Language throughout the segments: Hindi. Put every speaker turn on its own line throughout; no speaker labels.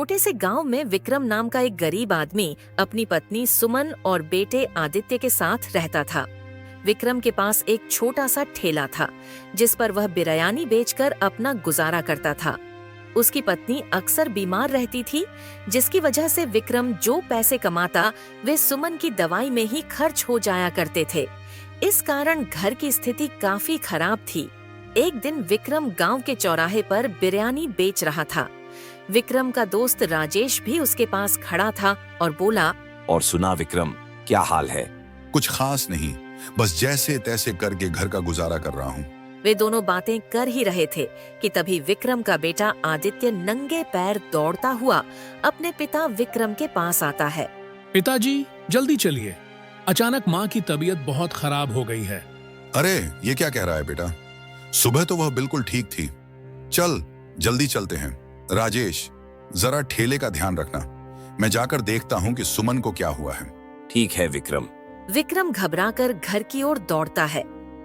छोटे से गांव में विक्रम नाम का एक गरीब आदमी अपनी पत्नी सुमन और बेटे आदित्य के साथ रहता था। विक्रम के पास एक छोटा सा ठेला था जिस पर वह बिरयानी बेचकर अपना गुजारा करता था। उसकी पत्नी अक्सर बीमार रहती थी, जिसकी वजह से विक्रम जो पैसे कमाता वे सुमन की दवाई में ही खर्च हो जाया करते थे। इस कारण घर की स्थिति काफी खराब थी। एक दिन विक्रम गांव के चौराहे पर बिरयानी बेच रहा था। विक्रम का दोस्त राजेश भी उसके पास खड़ा था और बोला,
और सुना विक्रम, क्या हाल है?
कुछ खास नहीं, बस जैसे तैसे करके घर का गुजारा कर रहा हूँ।
वे दोनों बातें कर ही रहे थे कि तभी विक्रम का बेटा आदित्य नंगे पैर दौड़ता हुआ अपने पिता विक्रम के पास आता है।
पिताजी, जल्दी चलिए, अचानक माँ की तबीयत बहुत खराब हो गई है।
अरे ये क्या कह रहा है बेटा? सुबह तो वह बिल्कुल ठीक थी। चल जल्दी चलते हैं। राजेश, जरा ठेले का ध्यान रखना। मैं जाकर देखता हूँ कि सुमन को क्या हुआ है।
ठीक है विक्रम।
विक्रम घबराकर घर की ओर दौड़ता है।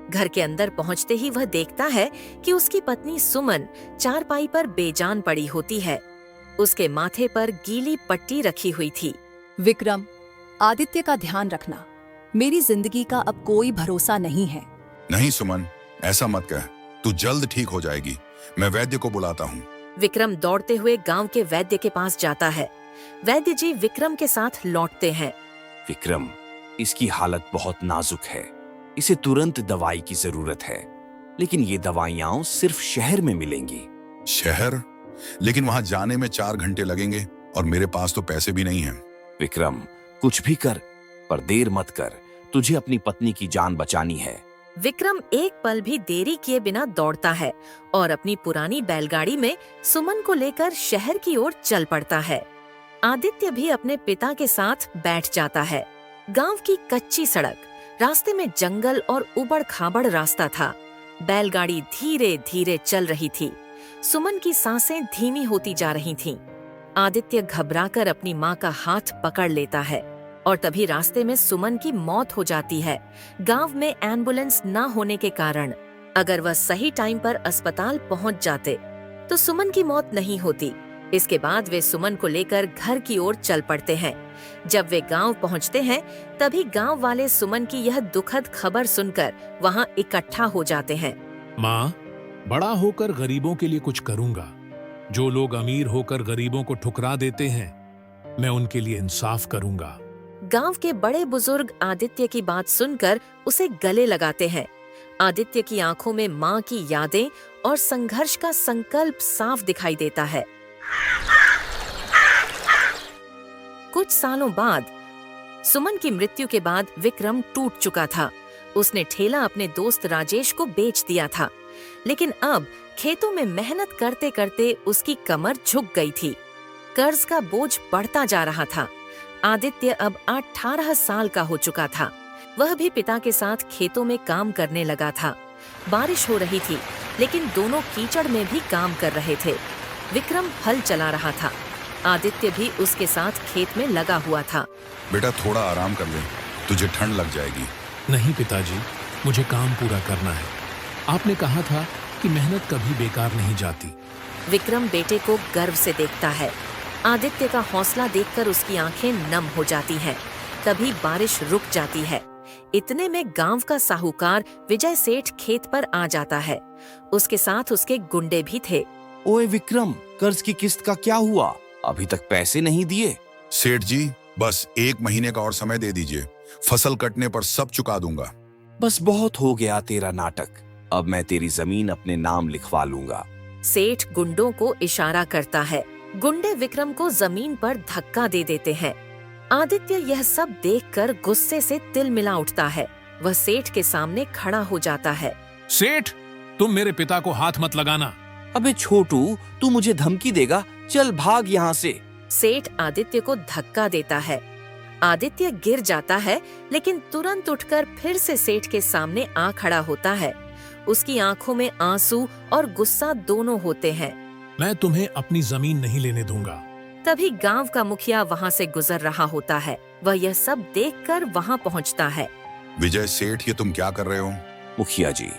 घर के अंदर पहुंचते ही वह देखता है कि उसकी पत्नी सुमन चारपाई पर बेजान पड़ी होती है। उसके माथे पर गीली पट्टी रखी हुई थी।
विक्रम, आदित्य का ध्यान रखना। मेरी जिंदगी का अब कोई भरोसा नहीं है।
नहीं सुमन, ऐसा मत कह। तू जल्द ठीक हो जाएगी। मैं वैद्य को बुलाता हूँ।
विक्रम दौड़ते हुए गांव के वैद्य के पास जाता है। वैद्य जी विक्रम के साथ लौटते हैं।
विक्रम, इसकी हालत बहुत नाजुक है। इसे तुरंत दवाई की जरूरत है, लेकिन ये दवाइयां सिर्फ शहर में मिलेंगी।
शहर? लेकिन वहां जाने में 4 घंटे लगेंगे और मेरे पास तो पैसे भी नहीं हैं।
विक्रम, कुछ भी कर, पर देर मत कर। तुझे अपनी पत्नी की जान बचानी है।
विक्रम एक पल भी देरी किए बिना दौड़ता है और अपनी पुरानी बैलगाड़ी में सुमन को लेकर शहर की ओर चल पड़ता है। आदित्य भी अपने पिता के साथ बैठ जाता है। गांव की कच्ची सड़क, रास्ते में जंगल और उबड़ खाबड़ रास्ता था। बैलगाड़ी धीरे धीरे चल रही थी। सुमन की सांसें धीमी होती जा रही थीं। आदित्य घबराकर अपनी माँ का हाथ पकड़ लेता है और तभी रास्ते में सुमन की मौत हो जाती है। गांव में एम्बुलेंस न होने के कारण अगर वह सही टाइम पर अस्पताल पहुंच जाते तो सुमन की मौत नहीं होती। इसके बाद वे सुमन को लेकर घर की ओर चल पड़ते हैं। जब वे गांव पहुंचते हैं तभी गांव वाले सुमन की यह दुखद खबर सुनकर वहां इकट्ठा हो जाते हैं।
माँ, बड़ा होकर गरीबों के लिए कुछ करूंगा। जो लोग अमीर होकर गरीबों को ठुकरा देते हैं, मैं उनके लिए इंसाफ करूंगा।
गांव के बड़े बुजुर्ग आदित्य की बात सुनकर उसे गले लगाते हैं। आदित्य की आंखों में माँ की यादें और संघर्ष का संकल्प साफ दिखाई देता है। कुछ सालों बाद सुमन की मृत्यु के बाद विक्रम टूट चुका था। उसने ठेला अपने दोस्त राजेश को बेच दिया था, लेकिन अब खेतों में मेहनत करते करते उसकी कमर झुक गई थी। कर्ज का बोझ बढ़ता जा रहा था। आदित्य अब 18 साल का हो चुका था। वह भी पिता के साथ खेतों में काम करने लगा था। बारिश हो रही थी, लेकिन दोनों कीचड़ में भी काम कर रहे थे। विक्रम हल चला रहा था। आदित्य भी उसके साथ खेत में लगा हुआ था।
बेटा थोड़ा आराम कर ले, तुझे ठंड लग जाएगी।
नहीं पिताजी, मुझे काम पूरा करना है। आपने कहा था कि मेहनत कभी बेकार नहीं जाती।
विक्रम बेटे को गर्व से देखता है। आदित्य का हौसला देखकर उसकी आंखें नम हो जाती हैं। तभी बारिश रुक जाती है। इतने में गांव का साहूकार विजय सेठ खेत पर आ जाता है। उसके साथ उसके गुंडे भी थे।
ओए विक्रम, कर्ज की किस्त का क्या हुआ? अभी तक पैसे नहीं दिए।
सेठ जी, बस 1 महीने का और समय दे दीजिए। फसल कटने पर सब चुका दूंगा।
बस बहुत हो गया तेरा नाटक। अब मैं तेरी जमीन अपने नाम लिखवा लूंगा।
सेठ गुंडों को इशारा करता है। गुंडे विक्रम को जमीन पर धक्का दे देते हैं। आदित्य यह सब देखकर गुस्से से तिलमिला उठता है। वह सेठ के सामने खड़ा हो जाता है।
सेठ, तुम मेरे पिता को हाथ मत लगाना।
अबे छोटू, तू मुझे धमकी देगा? चल भाग यहाँ से।
सेठ आदित्य को धक्का देता है। आदित्य गिर जाता है, लेकिन तुरंत उठकर फिर से सेठ के सामने आ खड़ा होता है। उसकी आंखों में आंसू और गुस्सा दोनों होते हैं।
मैं तुम्हें अपनी जमीन नहीं लेने दूंगा।
तभी गांव का मुखिया वहां से गुजर रहा होता है। वह यह सब देखकर वहां पहुंचता है।
विजय सेठ, ये तुम क्या कर रहे हो?
मुखिया जी,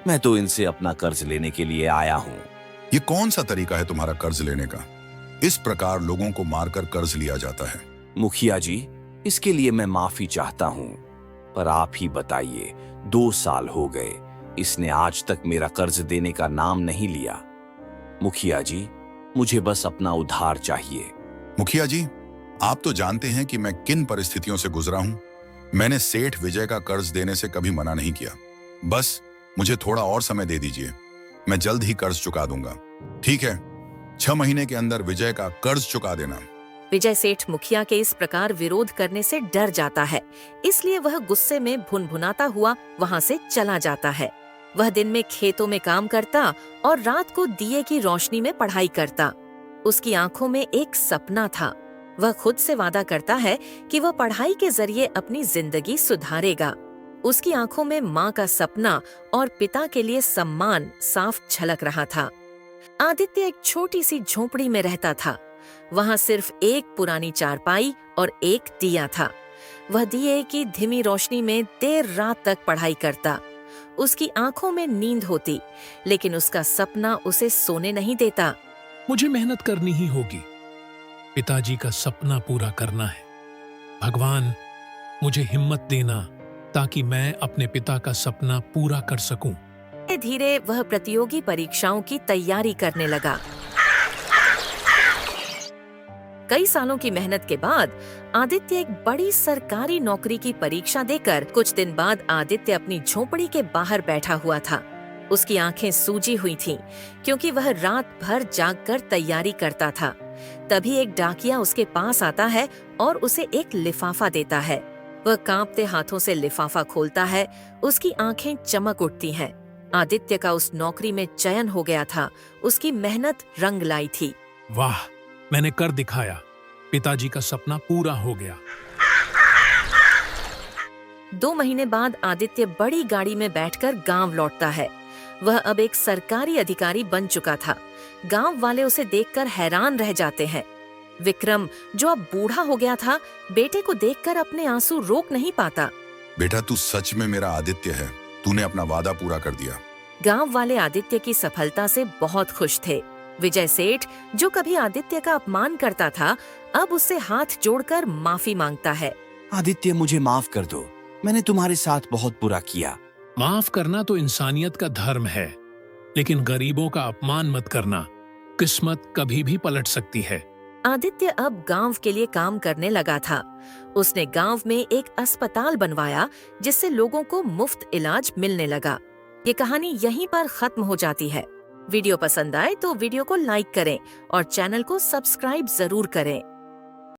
मैं तो इनसे अपना कर्ज लेने के लिए आया हूँ।
ये कौन सा तरीका है तुम्हारा कर्ज लेने का? इस प्रकार लोगों को मारकर कर्ज लिया जाता है।
मुखिया जी, इसके लिए मैं माफी चाहता हूँ, पर आप ही बताइए, 2 साल हो गए, इसने आज तक मेरा कर्ज देने का नाम नहीं लिया। मुखिया जी, मुझे बस अपना उधार चाहिए।
मुखिया जी, आप तो जानते हैं कि मैं किन परिस्थितियों से गुजरा हूं। मैंने सेठ विजय का कर्ज देने से कभी मना नहीं किया। बस मुझे थोड़ा और समय दे दीजिए, मैं जल्द ही कर्ज चुका दूंगा। ठीक है, 6 महीने के अंदर विजय का कर्ज चुका देना।
विजय सेठ मुखिया के इस प्रकार विरोध करने से डर जाता है, इसलिए वह गुस्से में भुनभुनाता हुआ वहां से चला जाता है। वह दिन में खेतों में काम करता और रात को दिए की रोशनी में पढ़ाई करता। उसकी आंखों में एक सपना था। वह खुद से वादा करता है कि वह पढ़ाई के जरिए अपनी जिंदगी सुधारेगा। उसकी आंखों में माँ का सपना और पिता के लिए सम्मान साफ झलक रहा था। आदित्य एक छोटी सी झोपड़ी में रहता था। वहां सिर्फ एक पुरानी चारपाई और एक दिया था। वह दिए की धीमी रोशनी में देर रात तक पढ़ाई करता। उसकी आंखों में नींद होती, लेकिन उसका सपना उसे सोने नहीं देता।
मुझे मेहनत करनी ही होगी, पिताजी का सपना पूरा करना है। भगवान, मुझे हिम्मत देना ताकि मैं अपने पिता का सपना पूरा कर सकूं।
धीरे धीरे वह प्रतियोगी परीक्षाओं की तैयारी करने लगा। कई सालों की मेहनत के बाद आदित्य एक बड़ी सरकारी नौकरी की परीक्षा देकर कुछ दिन बाद आदित्य अपनी झोपड़ी के बाहर बैठा हुआ था। उसकी आंखें सूजी हुई थीं, क्योंकि वह रात भर जागकर तैयारी करता था। तभी एक डाकिया उसके पास आता है और उसे एक लिफाफा देता है। वह कांपते हाथों से लिफाफा खोलता है। उसकी आंखें चमक उठती हैं। आदित्य का उस नौकरी में चयन हो गया था। उसकी मेहनत रंग लाई थी।
वाह, मैंने कर दिखाया, पिताजी का सपना पूरा हो गया।
2 महीने बाद आदित्य बड़ी गाड़ी में बैठकर गांव लौटता है। वह अब एक सरकारी अधिकारी बन चुका था। गांव वाले उसे देखकर हैरान रह जाते हैं। विक्रम, जो अब बूढ़ा हो गया था, बेटे को देखकर अपने आंसू रोक नहीं पाता।
बेटा, तू सच में मेरा आदित्य है। तूने अपना वादा पूरा कर दिया।
गांव वाले आदित्य की सफलता से बहुत खुश थे। विजय सेठ, जो कभी आदित्य का अपमान करता था, अब उससे हाथ जोड़कर माफी मांगता है।
आदित्य, मुझे माफ कर दो, मैंने तुम्हारे साथ बहुत बुरा किया।
माफ करना तो इंसानियत का धर्म है, लेकिन गरीबों का अपमान मत करना। किस्मत कभी भी पलट सकती है।
आदित्य अब गांव के लिए काम करने लगा था। उसने गांव में एक अस्पताल बनवाया, जिससे लोगों को मुफ्त इलाज मिलने लगा। ये कहानी यहीं पर खत्म हो जाती है। वीडियो पसंद आए तो वीडियो को लाइक करें और चैनल को सब्सक्राइब जरूर करें।